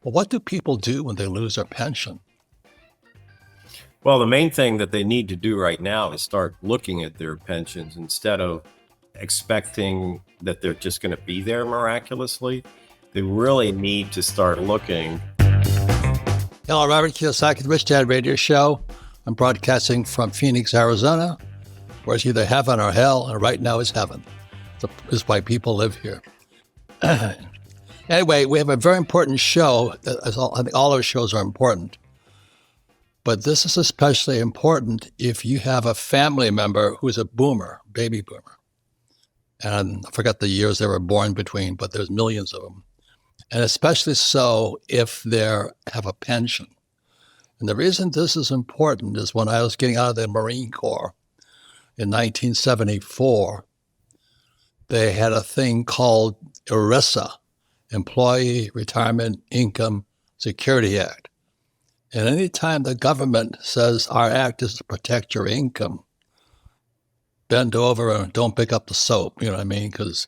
But what do people do when they lose their pension? Well, the main thing that they need to do right now is start looking at their pensions instead of expecting that they're just going to be there miraculously. They really need to start looking. Hello, Robert Kiyosaki, the Rich Dad Radio Show. I'm broadcasting from Phoenix, Arizona, where it's either heaven or hell, and right now it's heaven. It's why people live here. Anyway, we have a very important show. I think all our shows are important. But this is especially important if you have a family member who's a boomer, baby boomer. And I forgot the years they were born between, but there's millions of them. And especially so if they have a pension. And the reason this is important is when I was getting out of the Marine Corps in 1974, they had a thing called ERISA, Employee Retirement Income Security Act. And anytime the government says our act is to protect your income, bend over and don't pick up the soap, you know what I mean? Because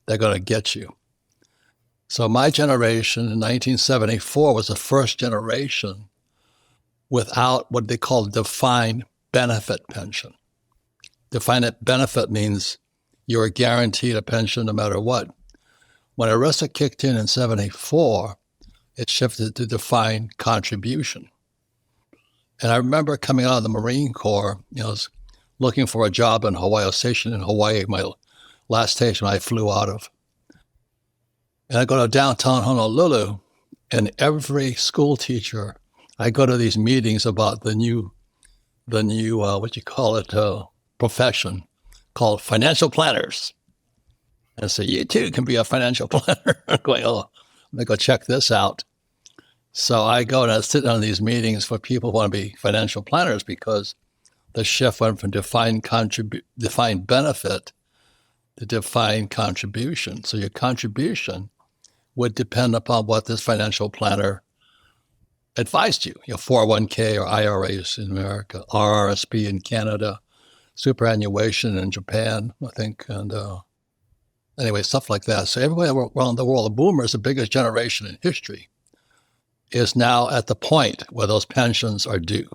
they're going to get you. So my generation in 1974 was the first generation without what they call defined benefit pension. Defined benefit means you were guaranteed a pension no matter what. When ERISA kicked in 74, it shifted to defined contribution. And I remember coming out of the Marine Corps, I was looking for a job in Hawaii. I was stationed in Hawaii, my last station I flew out of. And I go to downtown Honolulu, and every school teacher, I go to these meetings about the new profession called financial planners. And I say, you too can be a financial planner. I'm going, I'm going to go check this out. So I go and I sit on these meetings for people who want to be financial planners because the shift went from defined benefit to defined contribution. So your contribution would depend upon what this financial planner advised you. Your 401k or IRAs in America, RRSP in Canada, superannuation in Japan, I think, and anyway, stuff like that. So everybody around the world, the boomers, the biggest generation in history, is now at the point where those pensions are due.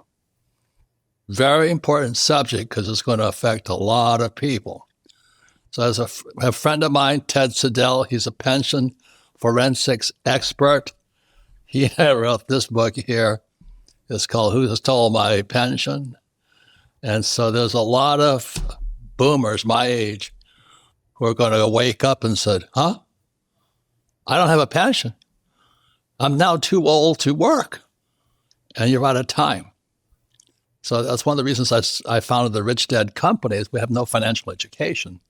Very important subject because it's going to affect a lot of people. So as a friend of mine, Ted Siedle, he's a pension forensics expert. He wrote this book here. It's called Who Stole My Pension? And so there's a lot of boomers my age who are going to wake up and said, I don't have a pension. I'm now too old to work. And you're out of time. So that's one of the reasons I founded the Rich Dad Company is we have no financial education.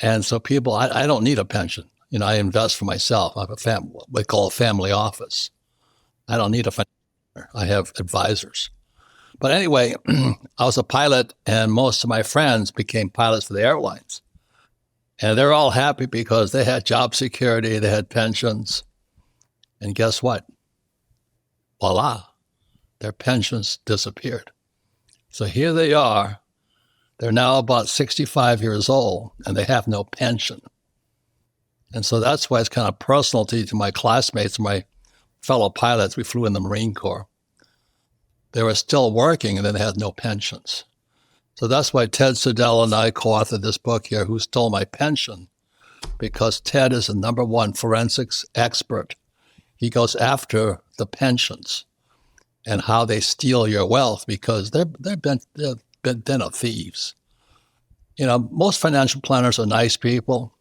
And so people, I don't need a pension. I invest for myself. I have what we call a family office. I don't need a financial planner. I have advisors. But anyway, I was a pilot, and most of my friends became pilots for the airlines. And they're all happy because they had job security, they had pensions. And guess what? Voila, their pensions disappeared. So here they are. They're now about 65 years old, and they have no pension. And so that's why it's kind of personal to my classmates and my fellow pilots. We flew in the Marine Corps. They were still working, and then they had no pensions. So that's why Ted Siedle and I co-authored this book here, Who Stole My Pension? Because Ted is the number one forensics expert. He goes after the pensions and how they steal your wealth because they've been of thieves. Most financial planners are nice people,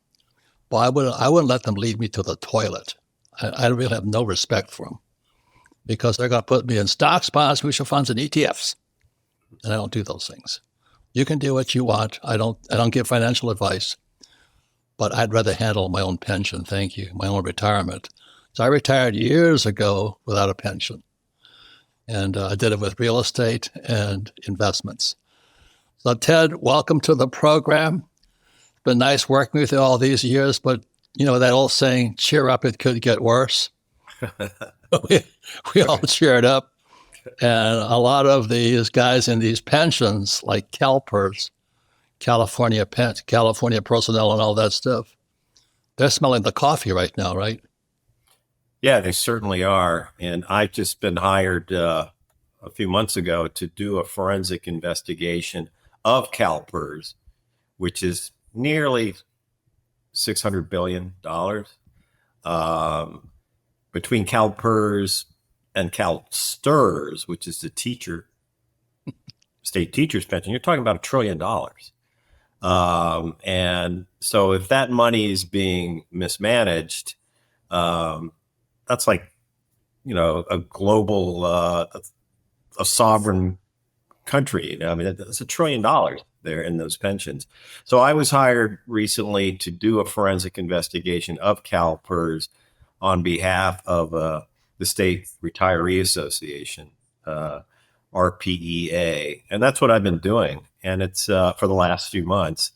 but I wouldn't let them lead me to the toilet. I really have no respect for them because they're going to put me in stocks, bonds, mutual funds, and ETFs, and I don't do those things. You can do what you want. I don't give financial advice, but I'd rather handle my own pension. Thank you, my own retirement. So I retired years ago without a pension, and I did it with real estate and investments. So Ted, welcome to the program. It's been nice working with you all these years, but that old saying, cheer up, it could get worse. we all cheered up. And a lot of these guys in these pensions, like CalPERS, California personnel and all that stuff, they're smelling the coffee right now, right? Yeah, they certainly are. And I've just been hired a few months ago to do a forensic investigation of CalPERS, which is nearly $600 billion. Um, Between CalPERS and CalSTRS, which is the state teachers pension, you're talking about $1 trillion. And so if that money is being mismanaged, um, that's like, a global, a sovereign country. I mean, that's $1 trillion there in those pensions. So I was hired recently to do a forensic investigation of CalPERS on behalf of the State Retiree Association, RPEA. And that's what I've been doing. And it's for the last few months.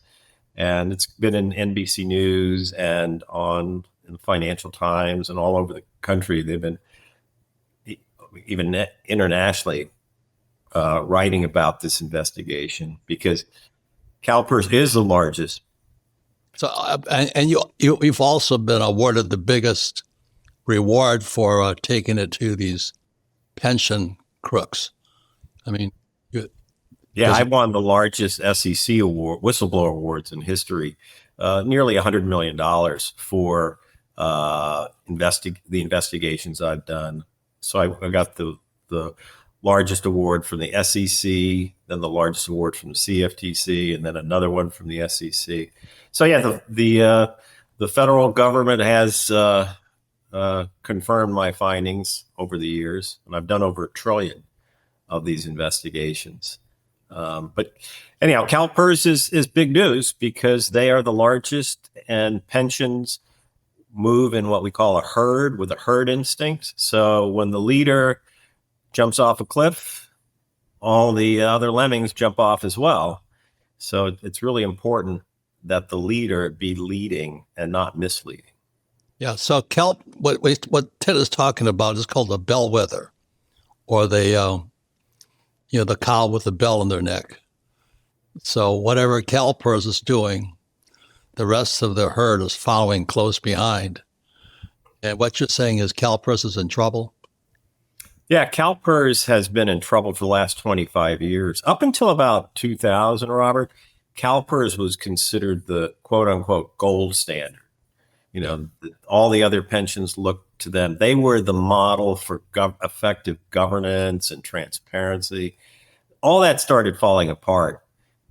And it's been in NBC News and on in the Financial Times and all over the country. They've been even internationally writing about this investigation because CalPERS is the largest. So, and you've also been awarded the biggest reward for taking it to these pension crooks. I mean, Yeah, I won the largest SEC award, whistleblower awards in history, nearly $100 million for the investigations I've done. So I got the largest award from the SEC, then the largest award from the CFTC, and then another one from the SEC. So yeah, the federal government has confirmed my findings over the years, and I've done over 1 trillion of these investigations. But anyhow, CalPERS is big news because they are the largest, and pensions move in what we call a herd with a herd instinct. So when the leader jumps off a cliff, all the other lemmings jump off as well. So it's really important that the leader be leading and not misleading. yeah. So what Ted is talking about is called a bellwether, or the cow with the bell in their neck. So whatever CalPERS is doing, the rest of the herd is following close behind. And what you're saying is CalPERS is in trouble? Yeah, CalPERS has been in trouble for the last 25 years. Up until about 2000, Robert, CalPERS was considered the quote unquote gold standard. All the other pensions looked to them. They were the model for effective governance and transparency. All that started falling apart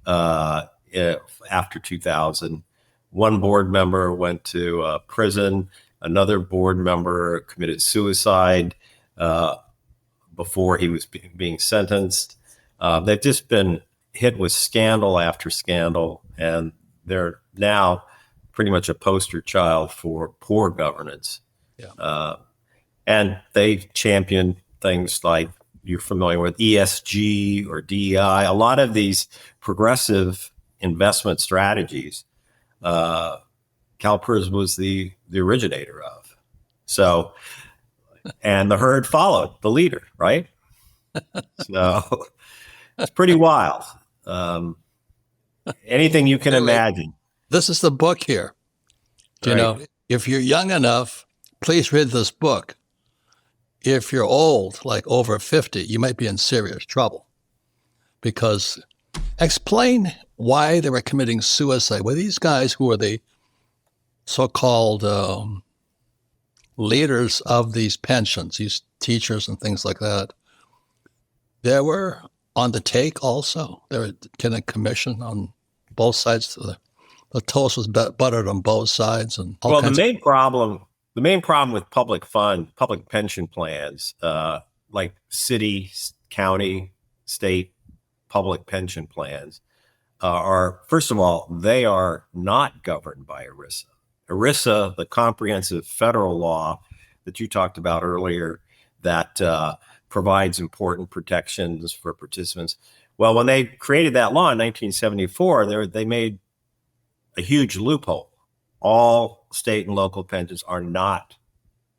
after 2000. One board member went to prison. Another board member committed suicide before he was being sentenced. They've just been hit with scandal after scandal, and they're now pretty much a poster child for poor governance. Yeah. And they champion things like, you're familiar with ESG or DEI, a lot of these progressive investment strategies. CalPERS was the originator of. So, and the herd followed the leader, right? So it's pretty wild. Anything you can imagine. This is the book here. Right. If you're young enough, please read this book. If you're old, like over 50, you might be in serious trouble, because explain why they were committing suicide. Well, these guys who were the so-called leaders of these pensions, these teachers and things like that, they were on the take also. They were getting a commission on both sides. The toast was buttered on both sides. And the main problem with public pension plans, like city, county, state public pension plans, are, first of all, they are not governed by ERISA. ERISA, the comprehensive federal law that you talked about earlier, that provides important protections for participants. Well, when they created that law in 1974, they made a huge loophole. All state and local pensions are not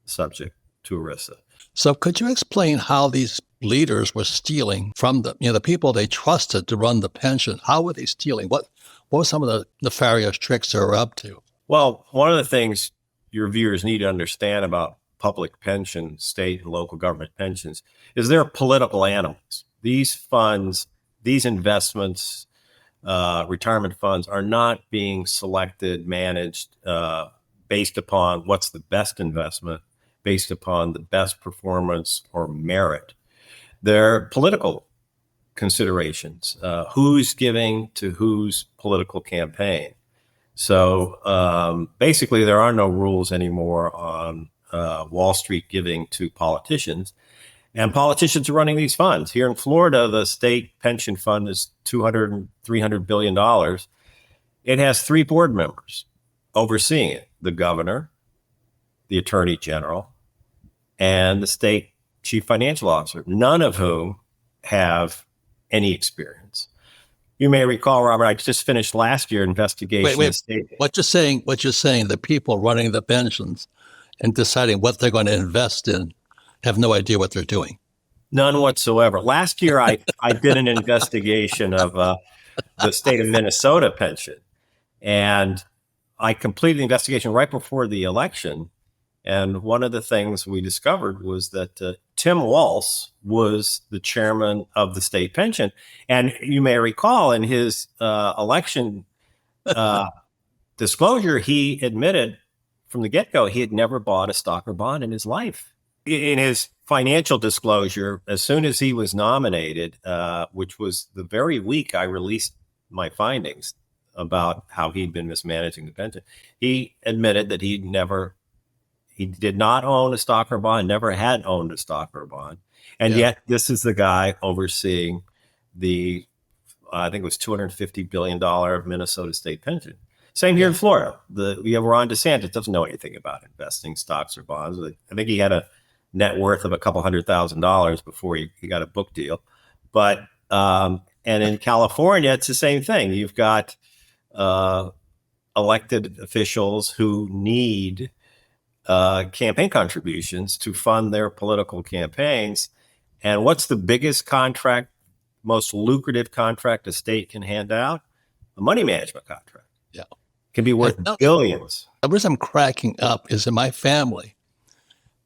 subject to ERISA. So could you explain how these leaders were stealing from the people they trusted to run the pension? How were they stealing? What were some of the nefarious tricks they were up to? Well, one of the things your viewers need to understand about public pensions, state and local government pensions, is they're political animals. These funds, these investments, retirement funds are not being selected, managed based upon what's the best investment, based upon the best performance or merit. They're political considerations. Who's giving to whose political campaign? So basically, there are no rules anymore on Wall Street giving to politicians. And politicians are running these funds. Here in Florida, the state pension fund is $200, $300 billion. It has 3 board members overseeing it: the governor, the attorney general, and the state chief financial officer, none of whom have any experience. You may recall, Robert, I just finished last year investigation. Wait. What you're saying, the people running the pensions and deciding what they're going to invest in have no idea what they're doing. None whatsoever. Last year, I did an investigation of the state of Minnesota pension, and I completed the investigation right before the election. And one of the things we discovered was that Tim Walz was the chairman of the state pension. And you may recall in his election disclosure, he admitted from the get-go he had never bought a stock or bond in his life. In his financial disclosure, as soon as he was nominated, which was the very week I released my findings about how he'd been mismanaging the pension, he admitted that he did not own a stock or bond, never had owned a stock or bond. And yet this is the guy overseeing the, I think it was $250 billion Minnesota state pension. Same here in Florida. We have Ron DeSantis, doesn't know anything about investing stocks or bonds. I think he had a net worth of a couple $100,000 before he got a book deal. But, and in California, it's the same thing. You've got elected officials who need campaign contributions to fund their political campaigns. And what's the biggest contract, most lucrative contract a state can hand out? A money management contract. Yeah. Can be worth billions. The reason I'm cracking up is in my family,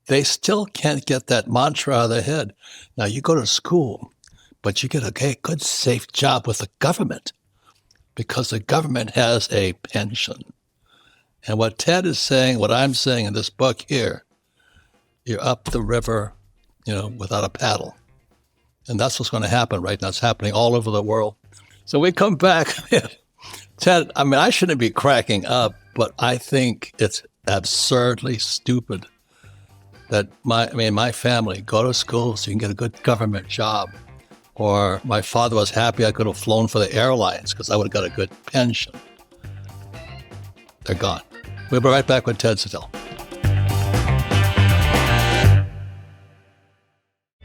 they still can't get that mantra out of their head. Now, you go to school, but you get a good, safe job with the government because the government has a pension. And what Ted is saying, what I'm saying in this book here, you're up the river, without a paddle. And that's what's going to happen right now. It's happening all over the world. So we come back. Ted, I shouldn't be cracking up, but I think it's absurdly stupid that my family go to school so you can get a good government job. Or my father was happy I could have flown for the airlines because I would have got a good pension. They're gone. We'll be right back with Ted Siedle.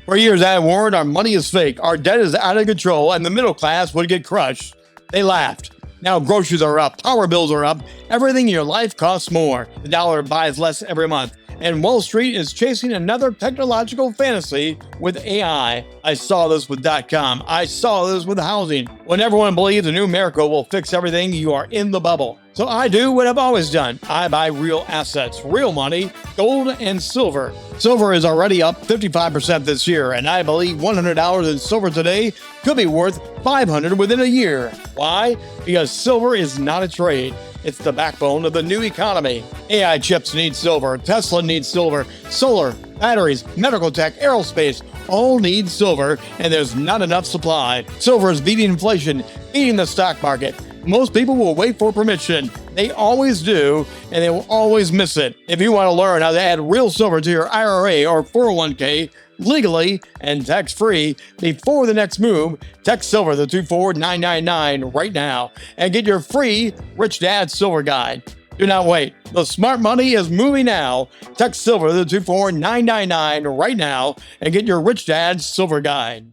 For years, I warned our money is fake, our debt is out of control, and the middle class would get crushed. They laughed. Now groceries are up, power bills are up, everything in your life costs more. The dollar buys less every month. And Wall Street is chasing another technological fantasy with AI. I saw this with .com. I saw this with housing. When everyone believes a new miracle will fix everything, you are in the bubble. So I do what I've always done. I buy real assets, real money, gold and silver. Silver is already up 55% this year, and I believe $100 in silver today could be worth $500 within a year. Why? Because silver is not a trade. It's the backbone of the new economy. AI chips need silver. Tesla needs silver. Solar, batteries, medical tech, aerospace all need silver, and there's not enough supply. Silver is beating inflation, beating the stock market. Most people will wait for permission. They always do, and they will always miss it. If you want to learn how to add real silver to your IRA or 401k, legally and tax-free before the next move, text silver to 24999 right now and get your free Rich Dad Silver Guide. Do not wait. The smart money is moving now. Text silver to 24999 right now and get your Rich Dad Silver Guide.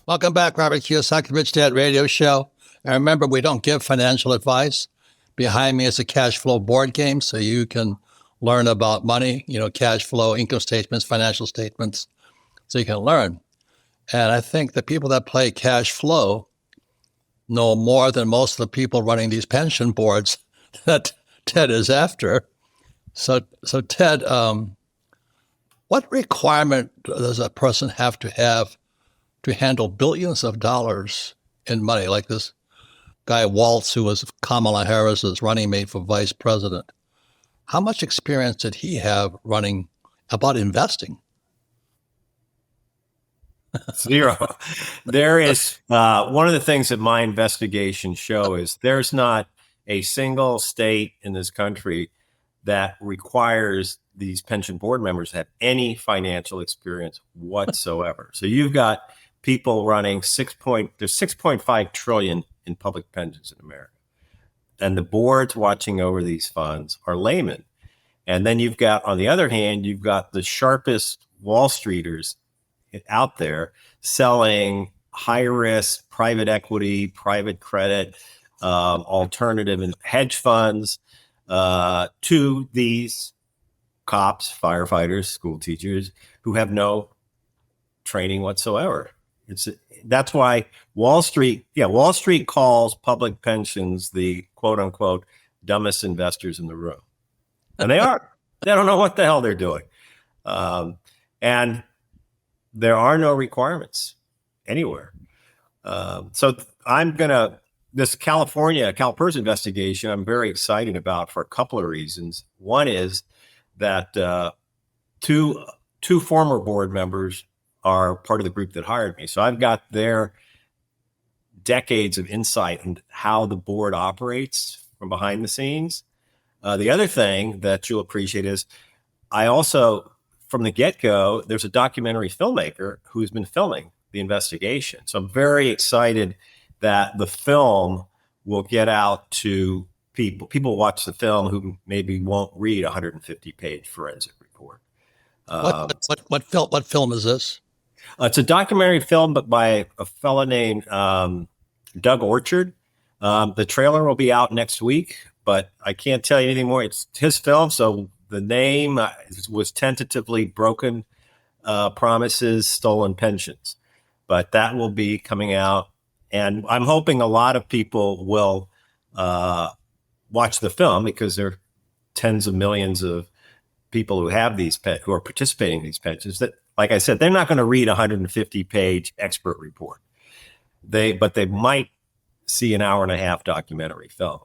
Welcome back, Robert Kiyosaki, Rich Dad Radio Show. And remember, we don't give financial advice. Behind me is a cash flow board game, so you can learn about money, cash flow, income statements, financial statements, so you can learn. And I think the people that play cash flow know more than most of the people running these pension boards that Ted is after. So Ted, what requirement does a person have to handle billions of dollars in money, like this guy Waltz, who was Kamala Harris's running mate for vice president? How much experience did he have running about investing? Zero. There is one of the things that my investigations show is there's not a single state in this country that requires these pension board members to have any financial experience whatsoever. So you've got people running there's 6.5 trillion in public pensions in America. And the boards watching over these funds are laymen. And then you've got, on the other hand, you've got the sharpest Wall Streeters out there selling high risk private equity, private credit, alternative and hedge funds to these cops, firefighters, school teachers who have no training whatsoever. That's why Wall Street calls public pensions the quote unquote dumbest investors in the room. And they are. They don't know what the hell they're doing. And there are no requirements anywhere. So this California CalPERS investigation, I'm very excited about for a couple of reasons. One is that two former board members are part of the group that hired me. So I've got their decades of insight into how the board operates from behind the scenes. The other thing that you'll appreciate is I also, from the get-go, there's a documentary filmmaker who's been filming the investigation. So I'm very excited that the film will get out to people. People watch the film who maybe won't read a 150-page forensic report. What film is this? It's a documentary film, but by a fellow named Doug Orchard. The trailer will be out next week, but I can't tell you anything more. It's his film, so the name was tentatively Broken Promises, Stolen Pensions. But that will be coming out, and I'm hoping a lot of people will watch the film because there are tens of millions of people who have who are participating in these pensions that, like I said, they're not going to read a 150-page expert report. But they might see an hour and a half documentary film.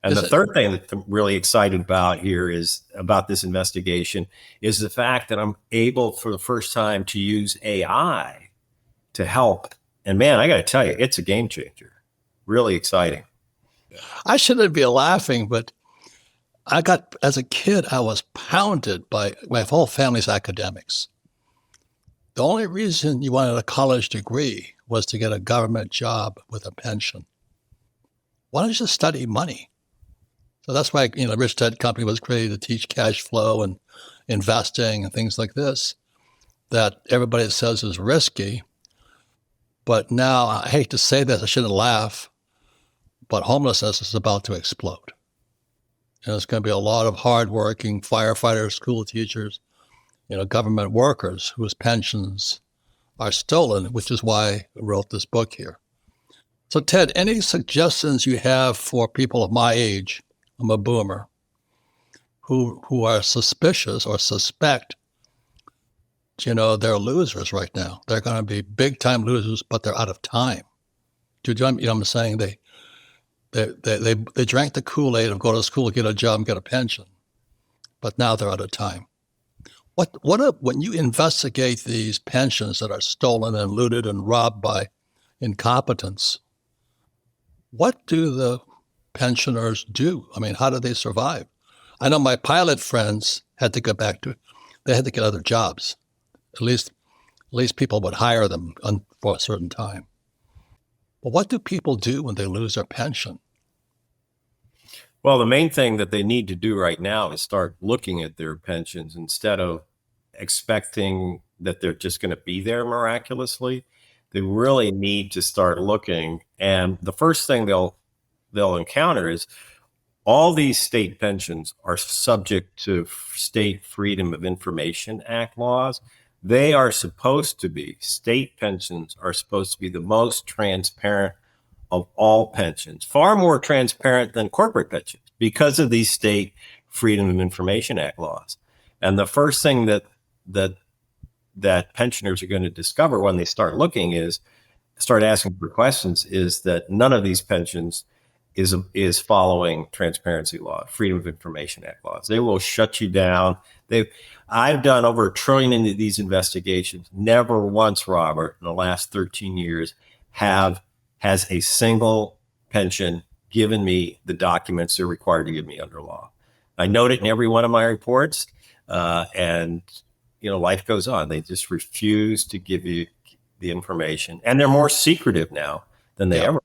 And the third thing that I'm really excited about here is about this investigation is the fact that I'm able for the first time to use AI to help. And man, I got to tell you, it's a game changer. Really exciting. I shouldn't be laughing, but as a kid, I was pounded by my whole family's academics. The only reason you wanted a college degree was to get a government job with a pension. Why don't you just study money? So that's why, the Rich Dad Company was created to teach cash flow and investing and things like this, that everybody says is risky. But now, I hate to say this, I shouldn't laugh, but homelessness is about to explode. And it's going to be a lot of hardworking firefighters, school teachers, government workers whose pensions are stolen, which is why I wrote this book here. So Ted, any suggestions you have for people of my age, I'm a boomer, who are suspicious or suspect, they're losers right now. They're going to be big time losers, but they're out of time. Do you know what I'm saying? They drank the Kool-Aid of go to school, get a job, and get a pension, but now they're out of time. When you investigate these pensions that are stolen and looted and robbed by incompetence, what do the pensioners do? I mean, how do they survive? I know my pilot friends had to get other jobs. At least people would hire them for a certain time. But what do people do when they lose their pension? Well, the main thing that they need to do right now is start looking at their pensions instead of expecting that they're just going to be there miraculously. They really need to start looking. And the first thing they'll encounter is all these state pensions are subject to State Freedom of Information Act laws. State pensions are supposed to be the most transparent of all pensions, far more transparent than corporate pensions because of these State Freedom of Information Act laws. And the first thing that pensioners are going to discover when they start looking start asking for questions is that none of these pensions is following transparency law, Freedom of Information Act laws. They will shut you down. I've done over 1 trillion in these investigations. Never once, Robert, in the last 13 years has a single pension given me the documents they're required to give me under law. I note it in every one of my reports, and life goes on. They just refuse to give you the information, and they're more secretive now than they ever.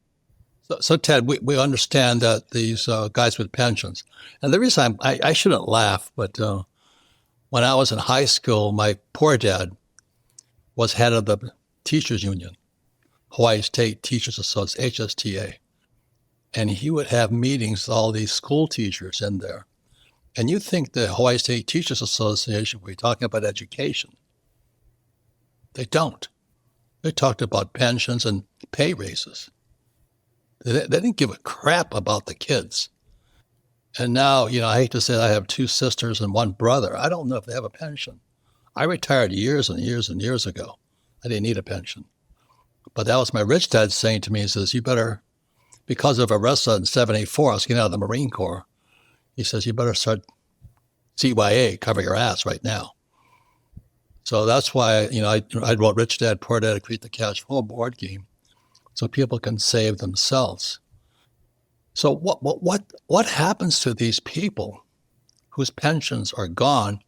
So Ted, we understand that these guys with pensions, and the reason I shouldn't laugh, but when I was in high school, my poor dad was head of the teachers union, Hawaii State Teachers Association, HSTA, and he would have meetings with all these school teachers in there. And you think the Hawaii State Teachers Association, we're talking about education. They don't. They talked about pensions and pay raises. They didn't give a crap about the kids. And now, I hate to say I have 2 sisters and 1 brother. I don't know if they have a pension. I retired years and years and years ago. I didn't need a pension. But that was my rich dad saying to me, he says, you better, because of arrest in 74, I was getting out of the Marine Corps. He says, you better start CYA, cover your ass right now. So that's why, I wrote Rich Dad, Poor Dad, Create the Cash Flow board game so people can save themselves. So what happens to these people whose pensions are gone?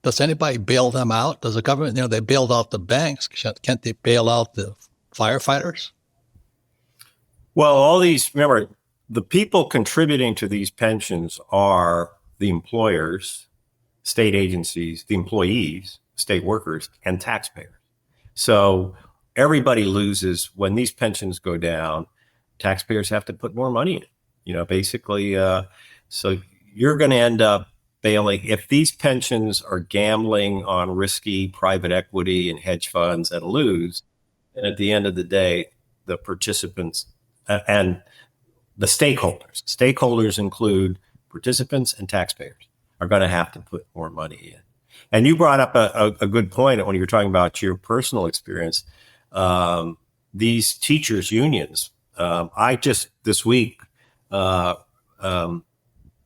Does anybody bail them out? Does the government, they bailed out the banks. Can't they bail out the firefighters? Well, remember, the people contributing to these pensions are the employers, state agencies, the employees, state workers, and taxpayers. So everybody loses when these pensions go down. Taxpayers have to put more money in, basically. So you're going to end up bailing. If these pensions are gambling on risky private equity and hedge funds and lose, and at the end of the day, the participants and the stakeholders include participants and taxpayers, are going to have to put more money in. And you brought up a good point when you were talking about your personal experience. These teachers' unions, I just this week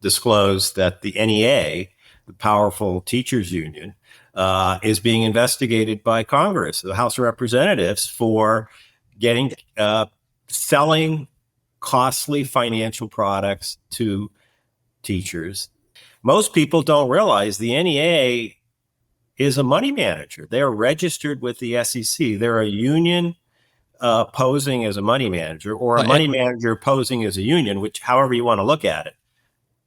disclosed that the NEA, the powerful teachers union, is being investigated by Congress, the House of Representatives, for selling costly financial products to teachers. Most people don't realize the NEA is a money manager. They are registered with the SEC. They're a union posing as a money manager, or a money manager posing as a union, however you want to look at it.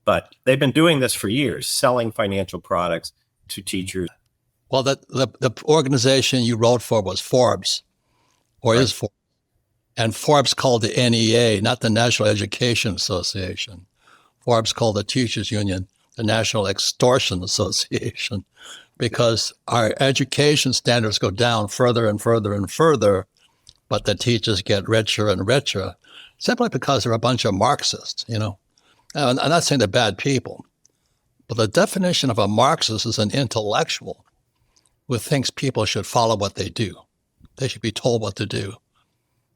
But they've been doing this for years, selling financial products to teachers. Well, the organization you wrote for was Forbes, or right. Is Forbes. And Forbes called the NEA, not the National Education Association. Forbes called the Teachers Union the National Extortion Association, because our education standards go down further and further and further, but the teachers get richer and richer, simply because they're a bunch of Marxists, I'm not saying they're bad people, but the definition of a Marxist is an intellectual who thinks people should follow what they do. They should be told what to do.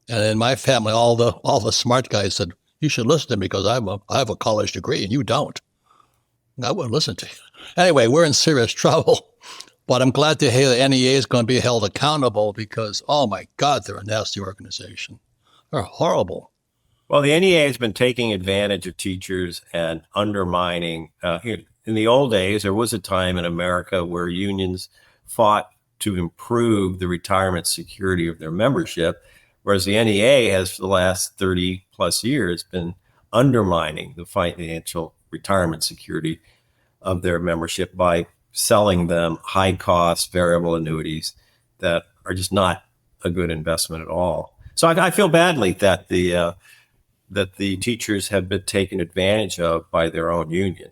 And in my family, all the smart guys said, you should listen to me because I have a college degree and you don't. I wouldn't listen to you. Anyway, we're in serious trouble. But I'm glad to hear the NEA is going to be held accountable because, oh my God, they're a nasty organization. They're horrible. Well, the NEA has been taking advantage of teachers and undermining. In the old days, there was a time in America where unions fought to improve the retirement security of their membership, whereas the NEA has, for the last 30 plus years, been undermining the financial retirement security of their membership by selling them high-cost variable annuities that are just not a good investment at all. So I feel badly that the teachers have been taken advantage of by their own union.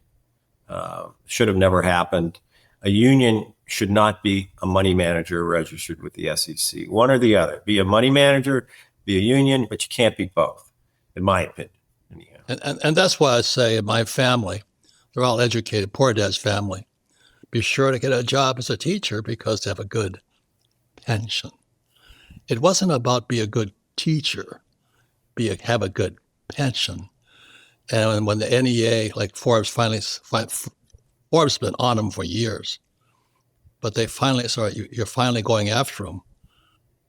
Should have never happened. A union should not be a money manager registered with the SEC. One or the other. Be a money manager, be a union, but you can't be both, in my opinion. And that's why I say in my family, They're all educated, poor dad's family. Be sure to get a job as a teacher because they have a good pension. It wasn't about be a good teacher, have a good pension. And when the NEA, like Forbes Forbes has been on them for years, but they finally, you're finally going after them,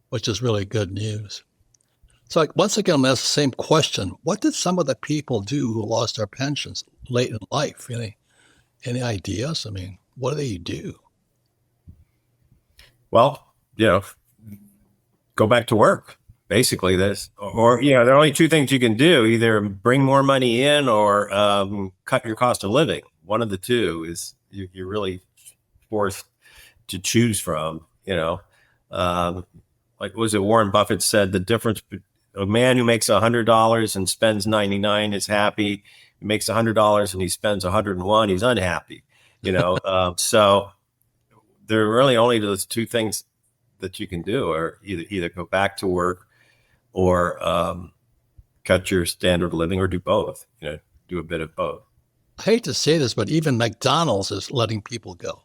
which is really good news. So like, once again, I'm asking the same question. What did some of the people do who lost their pensions late in life? Any ideas? I mean, what do they do? Well, go back to work. Basically, this, or there are only two things you can do: either bring more money in or cut your cost of living. One of the two is you're really forced to choose from. Like was it Warren Buffett said, the difference: a man who makes $100 and spends 99 is happy. He makes $100 and he spends 101, he's unhappy. So there are really only those two things that you can do, or either go back to work or cut your standard of living, or do both. Do a bit of both. I hate to say this, but even McDonald's is letting people go.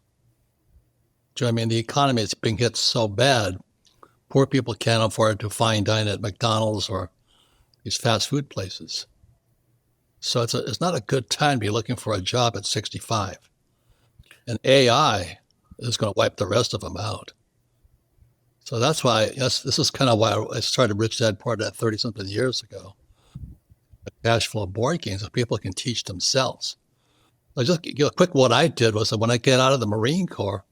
Do you know what I mean? The economy is being hit so bad, poor people can't afford to fine dine at McDonald's or these fast food places. So it's not a good time to be looking for a job at 65. And AI is going to wipe the rest of them out. So that's why, this is kind of why I started Rich Dad Poor Dad 30-something years ago. A cash flow board games so people can teach themselves. Quick, what I did was that when I get out of the Marine Corps,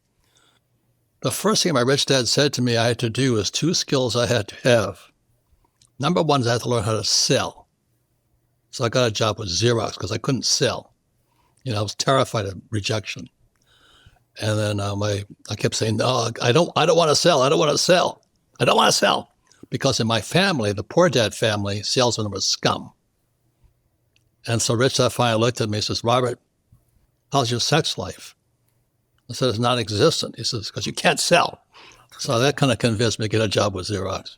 the first thing my rich dad said to me I had to do was 2 skills I had to have. Number one is I had to learn how to sell. So I got a job with Xerox because I couldn't sell. I was terrified of rejection. And then I kept saying, no, I don't want to sell. I don't want to sell. I don't want to sell. Because in my family, the Poor Dad family, salesmen were scum. And so Rich Dad finally looked at me and says, Robert, how's your sex life? I said, it's non-existent. He says, because you can't sell. So that kind of convinced me to get a job with Xerox.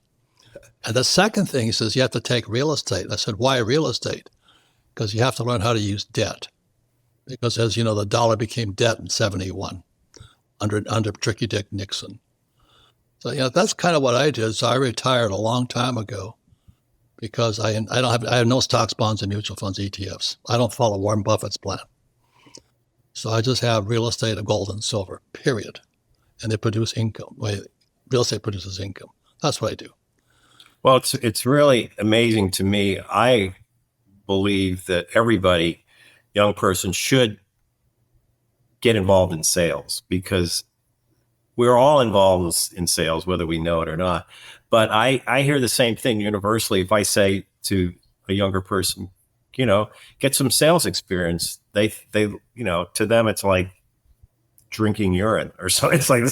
And the second thing, he says, you have to take real estate. I said, why real estate? Because you have to learn how to use debt. Because as you know, the dollar became debt in 71 under Tricky Dick Nixon. So that's kind of what I did. So I retired a long time ago because I have no stocks, bonds, and mutual funds, ETFs. I don't follow Warren Buffett's plan. So I just have real estate of gold and silver, period. And they produce income. Real estate produces income. That's what I do. Well, it's really amazing to me. I believe that everybody, young person, should get involved in sales, because we're all involved in sales, whether we know it or not. But I hear the same thing universally. If I say to a younger person, get some sales experience, they to them it's like drinking urine or something. It's like,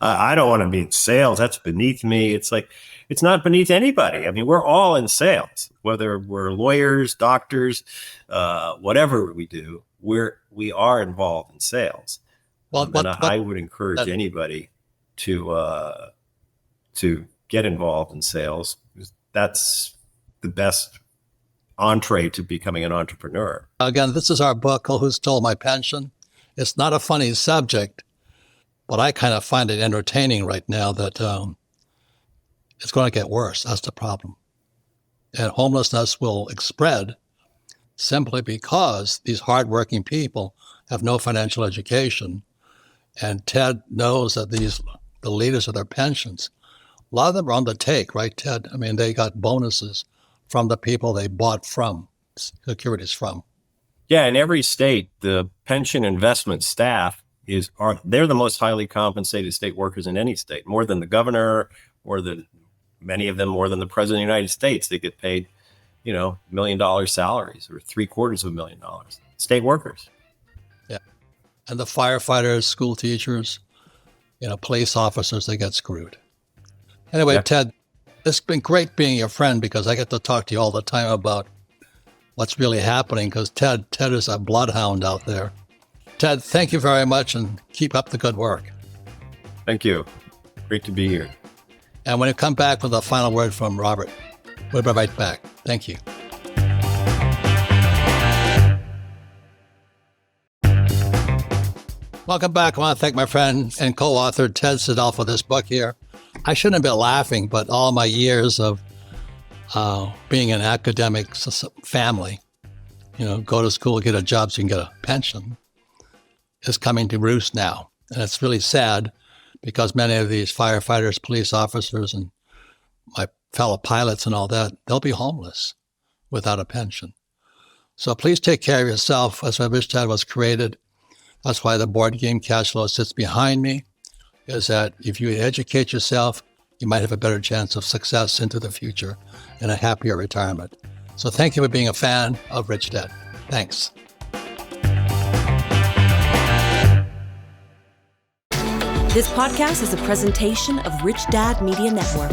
I don't want to be in sales. That's beneath me. It's like, it's not beneath anybody. I mean, we're all in sales, whether we're lawyers, doctors, whatever we do, we are involved in sales. Well, I would encourage anybody to get involved in sales. That's the best entree to becoming an entrepreneur. Again, this is our book, Who Stole My Pension? It's not a funny subject, but I kind of find it entertaining right now that it's going to get worse. That's the problem. And homelessness will spread simply because these hardworking people have no financial education. And Ted knows that the leaders of their pensions, a lot of them are on the take, right, Ted? I mean, they got bonuses from the people they bought securities from. Yeah, in every state, the pension investment staff they're the most highly compensated state workers in any state, more than the governor, many of them more than the president of the United States. They get paid, $1 million salaries or $750,000. State workers. Yeah. And the firefighters, school teachers, police officers, they get screwed. Anyway, yeah. Ted, it's been great being your friend because I get to talk to you all the time about what's really happening because Ted is a bloodhound out there. Ted, thank you very much and keep up the good work. Thank you. Great to be here. And when you come back with a final word from Robert, we'll be right back. Thank you. Welcome back. I want to thank my friend and co-author Ted Siedle for this book here. I shouldn't have been laughing, but all my years of being an academic family, go to school, get a job so you can get a pension, is coming to roost now. And it's really sad because many of these firefighters, police officers, and my fellow pilots and all that, they'll be homeless without a pension. So please take care of yourself. That's why Rich Dad was created. That's why the board game cash flow sits behind me, is that if you educate yourself, you might have a better chance of success into the future and a happier retirement. So thank you for being a fan of Rich Dad. Thanks. This podcast is a presentation of Rich Dad Media Network.